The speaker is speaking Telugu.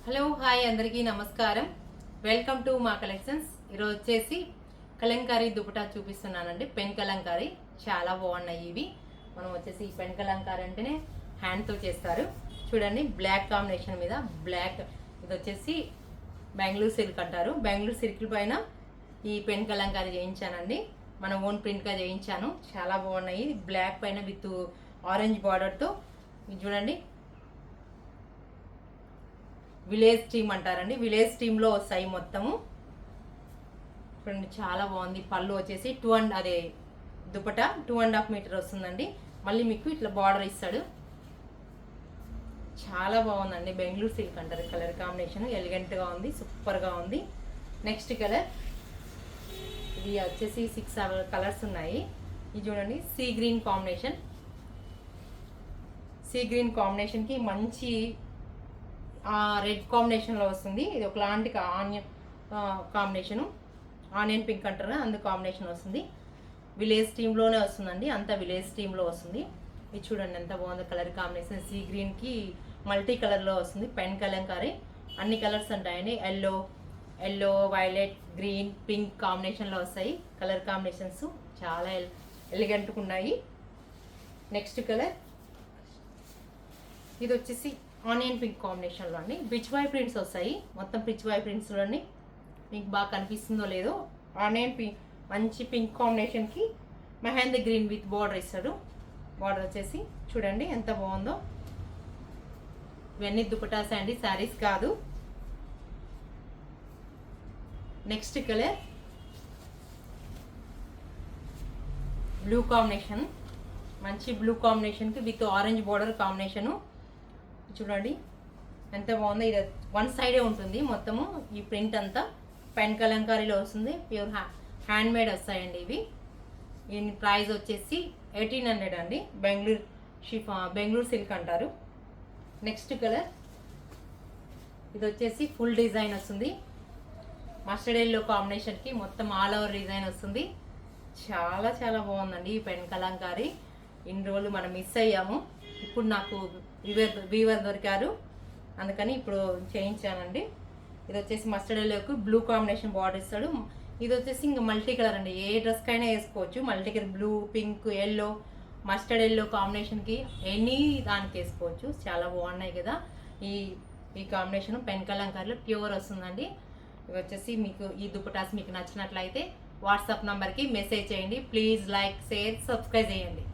హలో హాయ్ అందరికీ నమస్కారం. వెల్కమ్ టు మా కలెక్షన్స్. ఈరోజు వచ్చేసి కలంకారీ దుపటా చూపిస్తున్నానండి. పెన్ కలంకారీ చాలా బాగున్నాయి ఇవి. మనం వచ్చేసి ఈ పెన్ కలంకారీ అంటేనే హ్యాండ్తో చేస్తారు. చూడండి, బ్లాక్ కాంబినేషన్ మీద బ్లాక్. ఇది వచ్చేసి బెంగళూరు సిల్క్ అంటారు. బెంగళూరు సిల్క్ పైన ఈ పెన్ కలంకారీ చేయించానండి. మన ఓన్ ప్రింట్గా చేయించాను. చాలా బాగున్నాయి. బ్లాక్ పైన విత్ ఆరెంజ్ బార్డర్తో. ఇది చూడండి, విలేజ్ టీమ్ అంటారండి. విలేజ్ టీంలో వస్తాయి మొత్తము. చూడండి, చాలా బాగుంది. పళ్ళు వచ్చేసి దుపటా 2.5 మీటర్ వస్తుందండి. మళ్ళీ మీకు ఇట్లా బార్డర్ ఇస్తాడు. చాలా బాగుందండి. బెంగళూరు సిల్క్ అంటారు. కలర్ కాంబినేషన్ ఎలిగెంట్గా ఉంది, సూపర్గా ఉంది. నెక్స్ట్ కలర్, ఇది వచ్చేసి 6 కలర్స్ ఉన్నాయి. ఇది చూడండి, sea green combination. Sea green కాంబినేషన్కి మంచి రెడ్ కాంబినేషన్లో వస్తుంది. ఇది ఒకలాంటి ఆనియన్ కాంబినేషను, ఆనియన్ పింక్ అంటారు, అందు కాంబినేషన్ వస్తుంది. విలేజ్ టీంలోనే వస్తుందండి, అంతా విలేజ్ టీంలో వస్తుంది. ఇది చూడండి ఎంత బాగుంది కలర్ కాంబినేషన్. సీ గ్రీన్కి మల్టీ కలర్లో వస్తుంది. పెన్ కలంకారీ అన్ని కలర్స్ ఉంటాయండి. ఎల్లో, వైలెట్, గ్రీన్, పింక్ కాంబినేషన్లో వస్తాయి. కలర్ కాంబినేషన్స్ చాలా ఎలిగెంట్గా ఉన్నాయి. నెక్స్ట్ కలర్, ఇది వచ్చేసి ఆనియన్ పింక్ కాంబినేషన్లో అండి. పిచ్ వై ప్రింట్స్ వస్తాయి. మొత్తం పిచ్ వై ప్రింట్స్లోని మీకు బాగా కనిపిస్తుందో లేదో. ఆనియన్ పింక్ మంచి పింక్ కాంబినేషన్కి మెహందీ గ్రీన్ విత్ బార్డర్ ఇస్తాడు. బార్డర్ వచ్చేసి చూడండి ఎంత బాగుందో. ఇవన్నీ దుపటాస్ అండి, శారీస్ కాదు. Next colour, blue combination. మంచి బ్లూ కాంబినేషన్కి విత్ ఆరెంజ్ బార్డర్ కాంబినేషను. చూడండి ఎంత బాగుందో. ఇది వన్ సైడే ఉంటుంది మొత్తము. ఈ ప్రింట్ అంతా పెన్ కలంకారీలో వస్తుంది. ప్యూర్ హ్యాండ్ మేడ్ వస్తాయండి ఇవి. దీని ప్రైస్ వచ్చేసి 1800 అండి. బెంగళూరు సిల్క్ అంటారు. నెక్స్ట్ కలర్, ఇది వచ్చేసి ఫుల్ డిజైన్ వస్తుంది. మస్టర్డ్ ఎల్లో కాంబినేషన్కి మొత్తం ఆల్ ఓవర్ డిజైన్ వస్తుంది. చాలా చాలా బాగుందండి ఈ పెన్ కలంకారీ. ఇన్ని రోజులు మనం మిస్ అయ్యాము. ఇప్పుడు నాకు వీవర్ దొరికారు, అందుకని ఇప్పుడు చేయించానండి. ఇది వచ్చేసి మస్టర్డ్ ఎల్లోకి బ్లూ కాంబినేషన్ బార్డర్ ఇస్తాడు. ఇది వచ్చేసి ఇంకా మల్టీ కలర్ అండి. ఏ డ్రెస్కైనా వేసుకోవచ్చు. Multi colour blue, pink, yellow, mustard yellow కాంబినేషన్కి ఎనీ దానికి వేసుకోవచ్చు. చాలా బాగున్నాయి కదా ఈ కాంబినేషన్. పెన్ కలంకారీలో ప్యూర్ వస్తుందండి. ఇవి వచ్చేసి మీకు ఈ దుపటాస్ మీకు నచ్చినట్లయితే వాట్సాప్ నంబర్కి మెసేజ్ చేయండి. ప్లీజ్ లైక్, షేర్, సబ్స్క్రైబ్ చేయండి.